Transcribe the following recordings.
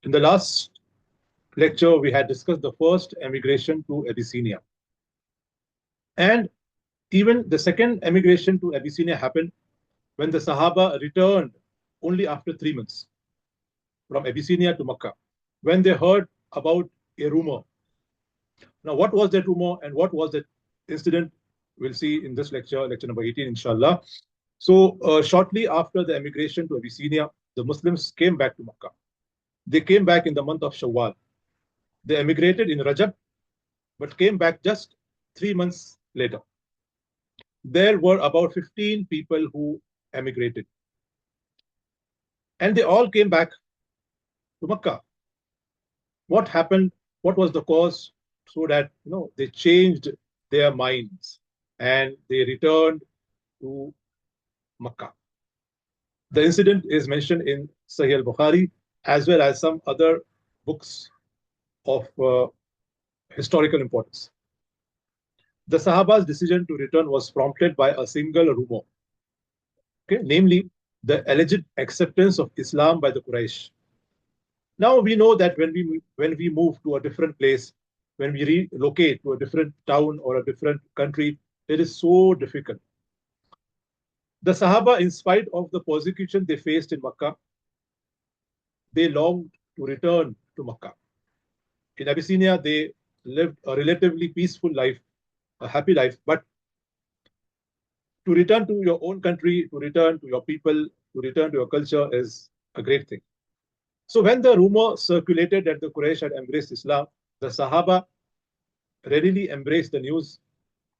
In the last lecture, we had discussed the first emigration to Abyssinia. And even the second emigration to Abyssinia happened when the Sahaba returned only after 3 months from Abyssinia to Makkah, when they heard about a rumor. Now, what was that rumor and what was that incident? We'll see in this lecture, lecture number 18, inshallah. So, shortly after the emigration to Abyssinia, the Muslims came back to Makkah. They came back in the month of Shawwal. They emigrated in Rajab, but came back just 3 months later. There were about 15 people who emigrated. And they all came back to Makkah. What happened? What was the cause? So that they changed their minds and they returned to Makkah. The incident is mentioned in Sahih al-Bukhari as well as some other books of historical importance. The Sahaba's decision to return was prompted by a single rumor, namely the alleged acceptance of Islam by the Quraysh. Now we know that when we move to a different place, when we relocate to a different town or a different country, it is so difficult. The Sahaba, in spite of the persecution they faced in Makkah, they longed to return to Makkah. In Abyssinia, they lived a relatively peaceful life, a happy life, but to return to your own country, to return to your people, to return to your culture is a great thing. So when the rumor circulated that the Quraysh had embraced Islam, the Sahaba readily embraced the news,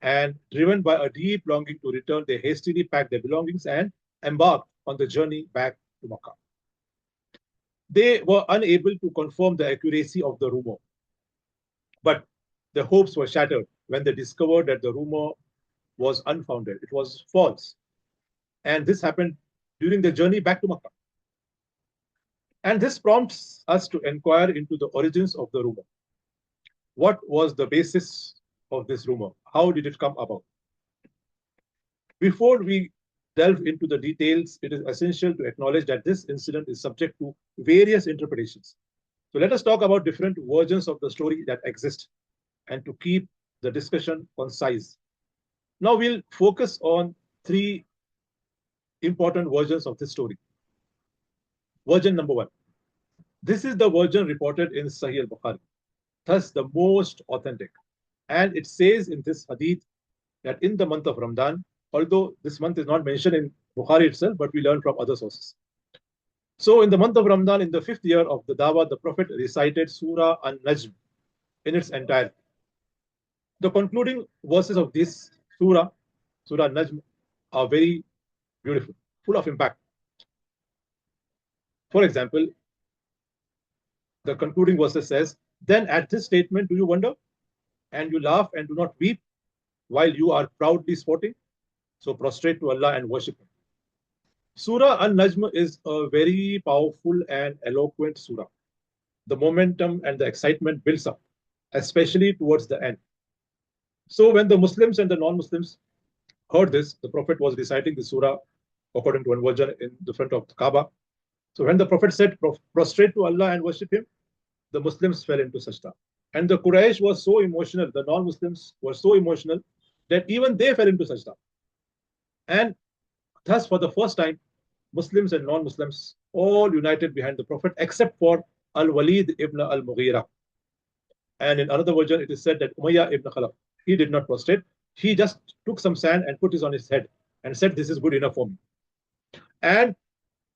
and driven by a deep longing to return, they hastily packed their belongings and embarked on the journey back to Makkah. They were unable to confirm the accuracy of the rumor, but their hopes were shattered when they discovered that the rumor was unfounded. It was false. And this happened during the journey back to Makkah. And this prompts us to inquire into the origins of the rumor. What was the basis of this rumor? How did it come about? Before we delve into the details, it is essential to acknowledge that this incident is subject to various interpretations. So let us talk about different versions of the story that exist and to keep the discussion concise. Now we'll focus on three important versions of this story. Version number one. This is the version reported in Sahih al-Bukhari, thus the most authentic. And it says in this hadith that in the month of Ramadan, although this month is not mentioned in Bukhari itself, but we learn from other sources. So in the month of Ramadan, in the 5th year of the Dawah, the Prophet recited Surah An Najm in its entirety. The concluding verses of this Surah, Surah An Najm, are very beautiful, full of impact. For example, the concluding verse says, "Then at this statement do you wonder, and you laugh and do not weep, while you are proudly sporting? So prostrate to Allah and worship Him." Surah An Najm is a very powerful and eloquent surah. The momentum and the excitement builds up, especially towards the end. So when the Muslims and the non-Muslims heard this, the Prophet was reciting the surah according to one version in the front of the Kaaba. So when the Prophet said, "Prostrate to Allah and worship Him," the Muslims fell into sajda. And the Quraysh was so emotional, the non-Muslims were so emotional that even they fell into sajda. And thus, for the first time, Muslims and non-Muslims all united behind the Prophet, except for Al-Walid ibn al-Mughira. And in another version, it is said that Umayyah ibn Khalaf, he did not prostrate. He just took some sand and put it on his head and said, "This is good enough for me." And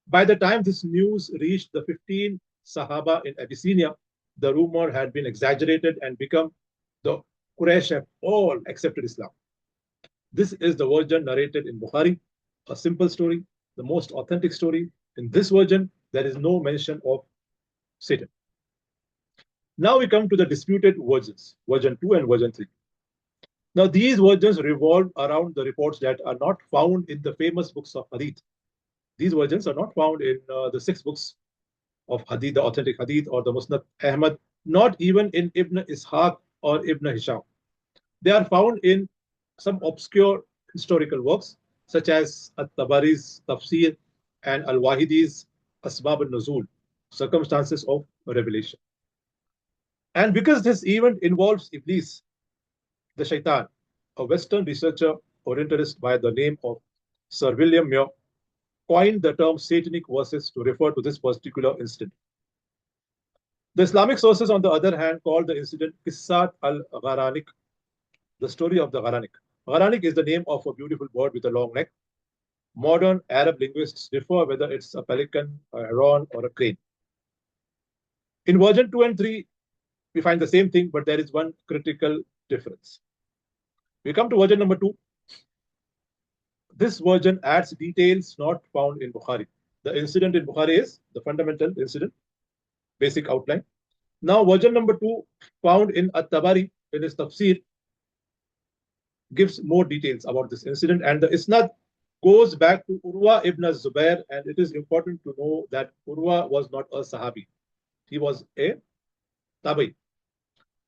by the time this news reached the 15 Sahaba in Abyssinia, the rumor had been exaggerated and become the Quraysh have all accepted Islam. This is the version narrated in Bukhari, a simple story, the most authentic story. In this version, there is no mention of Satan. Now we come to the disputed versions, version 2 and version 3. Now these versions revolve around the reports that are not found in the famous books of Hadith. These versions are not found in the 6 books of Hadith, the authentic Hadith or the Musnad Ahmad, not even in Ibn Ishaq or Ibn Hisham. They are found in some obscure historical works such as At-Tabari's Tafsir and Al-Wahidi's Asbab al-Nuzul. circumstances of revelation. And because this event involves Iblis, the shaitan, a Western researcher orientalist by the name of Sir William Muir coined the term satanic verses to refer to this particular incident. The Islamic sources, on the other hand, call the incident Qissat al-Gharanik, the story of the Gharanik. Gharanik is the name of a beautiful bird with a long neck. Modern Arab linguists differ whether it's a pelican, a heron, or a crane. In version 2 and 3, we find the same thing, but there is one critical difference. We come to version number 2. This version adds details not found in Bukhari. The incident in Bukhari is the fundamental incident, basic outline. Now, version number 2, found in At-Tabari in his tafsir, gives more details about this incident, and the isnad goes back to Urwa ibn Zubair, and it is important to know that Urwa was not a Sahabi. He was a Tabi.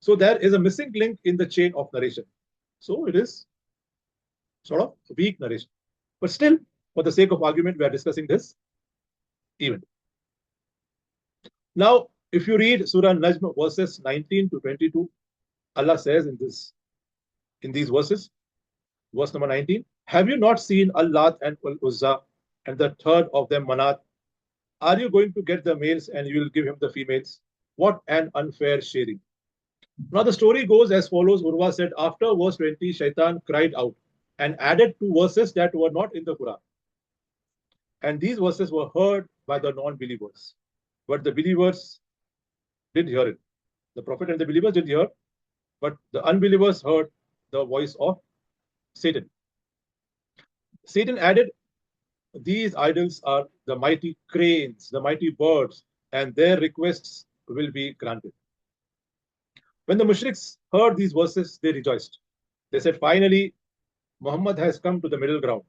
So there is a missing link in the chain of narration. So it is sort of weak narration. But still, for the sake of argument, we are discussing this event. Now, if you read Surah An Najm verses 19 to 22, Allah says in these verses, verse number 19, have you not seen Al-Lat and Al-Uzza and the third of them Manat? Are you going to get the males and you will give him the females? What an unfair sharing. Now the story goes as follows. Urwa said, after verse 20, Shaitan cried out and added 2 verses that were not in the Quran. And these verses were heard by the non-believers. But the believers didn't hear it. The Prophet and the believers didn't hear, but the unbelievers heard the voice of Satan. Satan added, these idols are the mighty cranes, the mighty birds, and their requests will be granted. When the mushriks heard these verses, they rejoiced. They said, finally, Muhammad has come to the middle ground.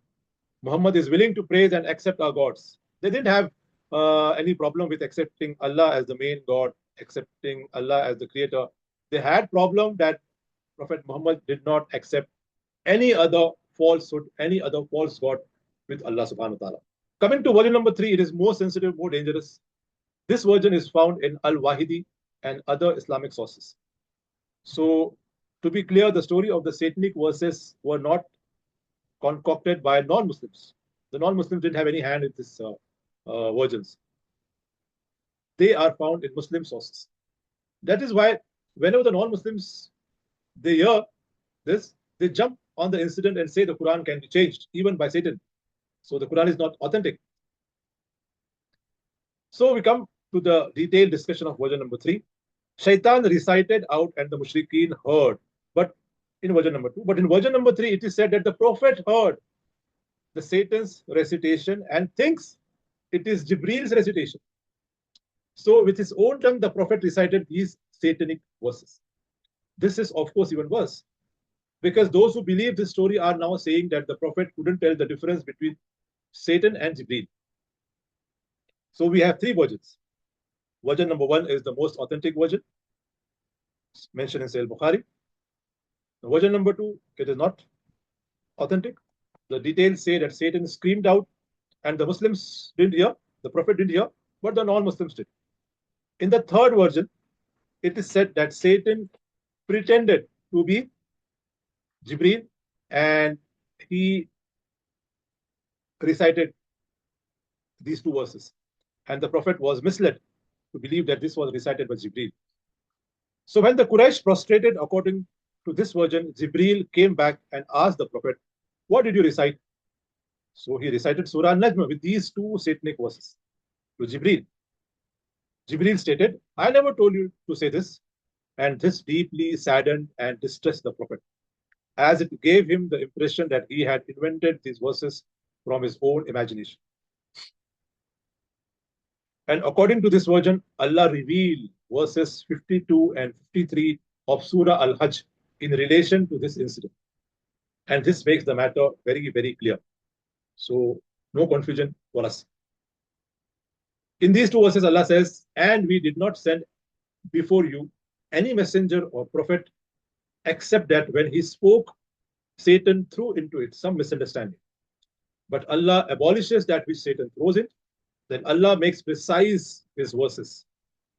Muhammad is willing to praise and accept our gods. They didn't have any problem with accepting Allah as the main God, accepting Allah as the creator. They had problem that Prophet Muhammad did not accept any other falsehood, any other false God with Allah subhanahu wa ta'ala. Coming to version number 3, it is more sensitive, more dangerous. This version is found in Al-Wahidi and other Islamic sources. So, to be clear, the story of the satanic verses were not concocted by non-Muslims. The non-Muslims didn't have any hand in these versions. They are found in Muslim sources. That is why whenever the non-Muslims, they hear this, they jump on the incident and say the Quran can be changed, even by Satan. So the Quran is not authentic. So we come to the detailed discussion of version number 3. Shaitan recited out and the mushrikeen heard. But in version number 2, but in version number 3, it is said that the Prophet heard the Satan's recitation and thinks it is Jibril's recitation. So with his own tongue, the Prophet recited these satanic verses. This is, of course, even worse, because those who believe this story are now saying that the Prophet couldn't tell the difference between Satan and Jibril. So we have 3 versions. Version number 1 is the most authentic version, mentioned in Sahih Bukhari. Version number 2, it is not authentic. The details say that Satan screamed out and the Muslims didn't hear, the Prophet didn't hear, but the non-Muslims did. In the 3rd version, it is said that Satan pretended to be Jibril and he recited these 2 verses. And the Prophet was misled to believe that this was recited by Jibril. So when the Quraysh prostrated according to this version, Jibril came back and asked the Prophet, what did you recite? So he recited Surah An Najm with these 2 satanic verses to Jibril. Jibril stated, I never told you to say this. And this deeply saddened and distressed the Prophet, as it gave him the impression that he had invented these verses from his own imagination. And according to this version, Allah revealed verses 52 and 53 of Surah Al-Hajj in relation to this incident. And this makes the matter very, very clear. So, no confusion for us. In these 2 verses, Allah says, and we did not send before you any messenger or prophet except that when he spoke, Satan threw into it some misunderstanding. But Allah abolishes that which Satan throws in, then Allah makes precise His verses.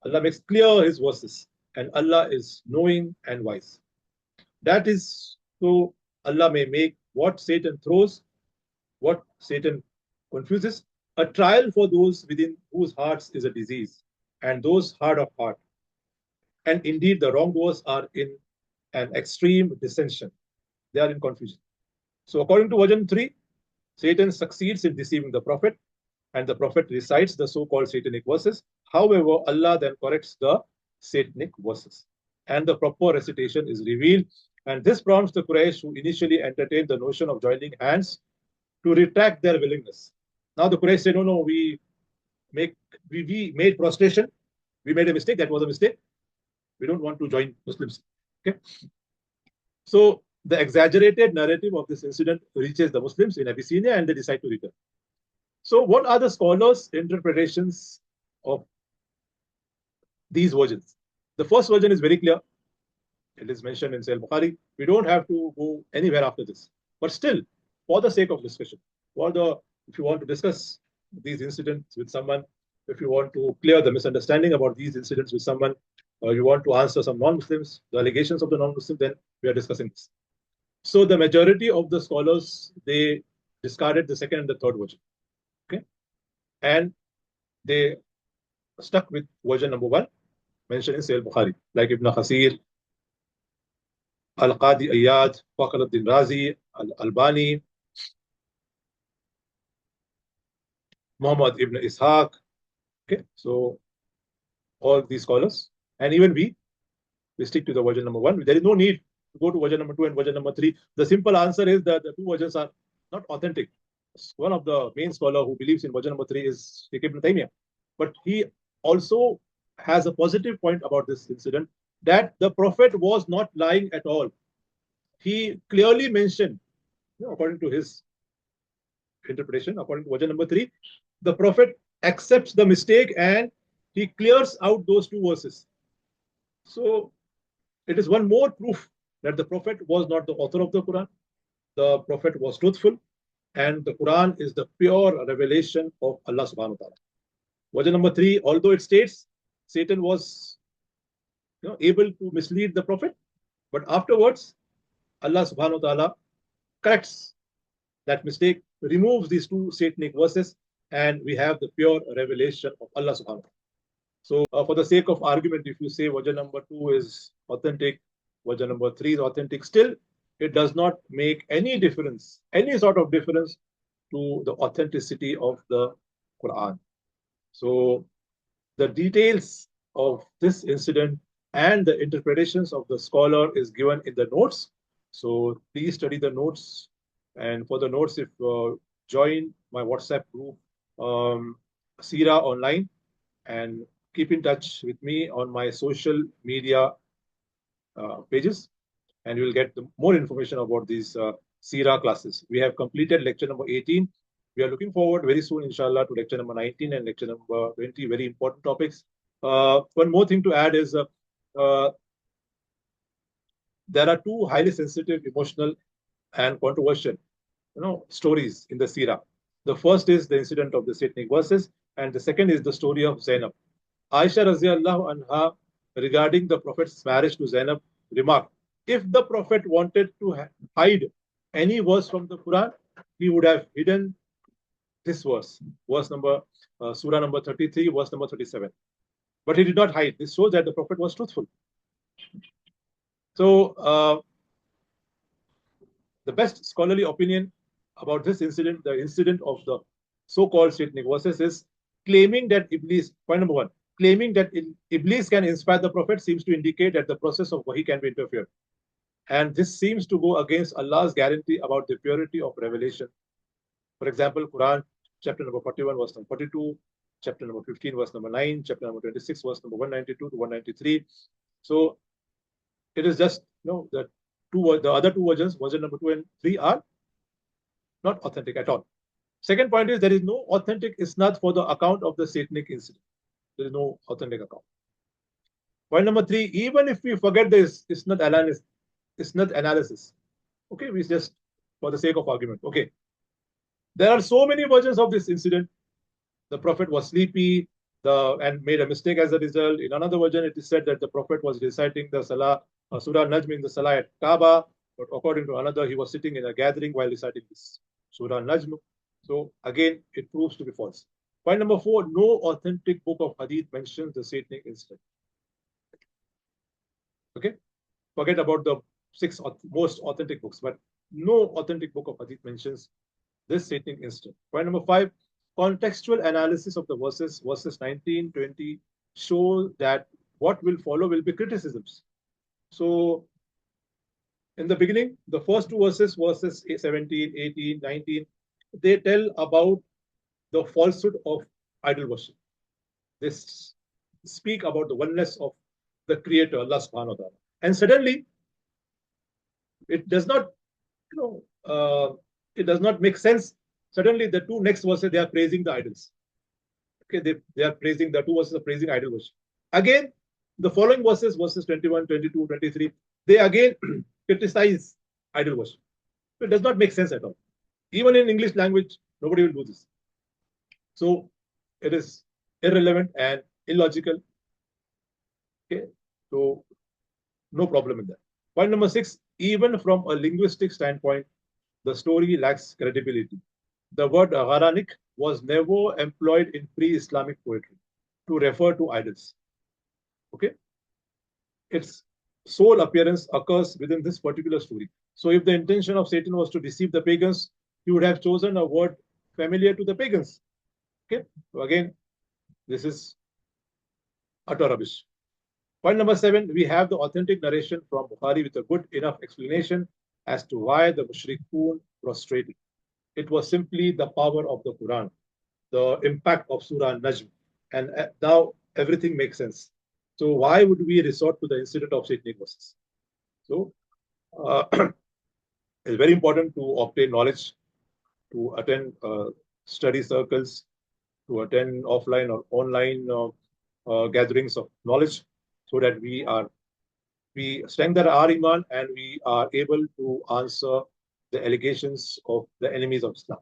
Allah makes clear His verses. And Allah is knowing and wise. That is so Allah may make what Satan throws, what Satan confuses, a trial for those within whose hearts is a disease, and those hard of heart. And indeed, the wrongdoers are in an extreme dissension. They are in confusion. So, according to version 3, Satan succeeds in deceiving the prophet, and the prophet recites the so called satanic verses. However, Allah then corrects the satanic verses, and the proper recitation is revealed. And this prompts the Quraysh, who initially entertained the notion of joining hands, to retract their willingness. Now, the Quraysh say, no, no, we made prostration. We made a mistake. That was a mistake. We don't want to join Muslims. Okay. So the exaggerated narrative of this incident reaches the Muslims in Abyssinia, and they decide to return. So what are the scholars' interpretations of these versions? The first version is very clear. It is mentioned in Sahih Bukhari. We don't have to go anywhere after this. But still, for the sake of discussion, if you want to discuss these incidents with someone, if you want to clear the misunderstanding about these incidents with someone, or you want to answer some non-Muslims, the allegations of the non-Muslims, then we are discussing this. So the majority of the scholars, they discarded the second and the third version. Okay. And they stuck with version number 1, mentioned in Sahih Bukhari, like Ibn Khasir, Al-Qadi Ayyad, Fakhr al-Din Razi, Al-Albani, Muhammad ibn Ishaq. Okay, so all these scholars, and even we stick to the version number 1. There is no need to go to version number 2 and version number 3. The simple answer is that the two versions are not authentic. One of the main scholar who believes in version number 3 is Sheikh Ibn Taymiyyah, but he also has a positive point about this incident, that the Prophet was not lying at all. He clearly mentioned, according to his interpretation, according to version number 3, the Prophet accepts the mistake and he clears out those two verses. So it is one more proof that the Prophet was not the author of the Quran. The Prophet was truthful, and the Quran is the pure revelation of Allah subhanahu wa ta'ala. Version number 3, although it states Satan was able to mislead the Prophet, but afterwards Allah subhanahu wa ta'ala corrects that mistake, removes these two satanic verses, and we have the pure revelation of Allah subhanahu wa ta'ala. So for the sake of argument, if you say version number 2 is authentic, version number 3 is authentic, still it does not make any difference, any sort of difference to the authenticity of the Quran. So the details of this incident and the interpretations of the scholar is given in the notes. So please study the notes. And for the notes, if join my WhatsApp group, Seerah Online, and keep in touch with me on my social media pages, and you will get more information about these Seerah classes. We have completed lecture number 18. We are looking forward very soon, inshallah, to lecture number 19 and lecture number 20, very important topics. One more thing to add is there are two highly sensitive, emotional, and controversial stories in the Seerah. The first is the incident of the satanic verses, and the second is the story of Zainab. Aisha Raziyallahu anha, regarding the Prophet's marriage to Zainab, remarked, if the Prophet wanted to hide any verse from the Quran, he would have hidden this verse, Surah number 33, verse number 37. But he did not hide. This shows that the Prophet was truthful. So the best scholarly opinion about this incident, the incident of the so-called satanic verses, is claiming that Iblis, point number 1, claiming that Iblis can inspire the Prophet seems to indicate that the process of wahi can be interfered. And this seems to go against Allah's guarantee about the purity of revelation. For example, Quran, chapter number 41, verse number 42, chapter number 15, verse number 9, chapter number 26, verse number 192 to 193. So it is just, that the other two versions, version number 2 and 3, are not authentic at all. Second point is there is no authentic isnad for the account of the satanic incident. There is no authentic account. Point number 3, even if we forget this isnad analysis, okay, we just, for the sake of argument, okay, there are so many versions of this incident, the Prophet was sleepy and made a mistake as a result. In another version, it is said that the Prophet was reciting the Salah, Surah An Najm in the Salah at Kaaba, but according to another, he was sitting in a gathering while reciting this Surah An Najm. So again, it proves to be false. Point number 4, no authentic book of Hadith mentions the satanic incident. Okay, forget about the 6 most authentic books, but no authentic book of Hadith mentions this satanic incident. Point number 5, contextual analysis of the verses 19, 20 show that what will follow will be criticisms. So in the beginning, the first 2 verses 17, 18, 19, they tell about the falsehood of idol worship. They speak about the oneness of the Creator, Allah subhanahu wa ta'ala. And suddenly, it does not, it does not make sense. Suddenly, the 2 next verses, they are praising the idols. Okay, they are praising, the 2 verses are praising idol worship. Again, the following verses 21, 22, 23, they again criticize idol worship. So it does not make sense at all. Even in English language, nobody will do this. So it is irrelevant and illogical. Okay, so no problem in that. Point number 6, even from a linguistic standpoint, the story lacks credibility. The word Gharanik was never employed in pre-Islamic poetry to refer to idols. Okay, its sole appearance occurs within this particular story. So if the intention of Satan was to deceive the pagans, he would have chosen a word familiar to the pagans. Okay, so again, this is utter rubbish. Point number 7, we have the authentic narration from Bukhari with a good enough explanation as to why the mushrikun prostrated. It was simply the power of the Quran, the impact of Surah An Najm, and now everything makes sense. So why would we resort to the incident of satanic verses? So it's very important to obtain knowledge, to attend study circles, to attend offline or online gatherings of knowledge, so that we strengthen our iman and we are able to answer the allegations of the enemies of Islam.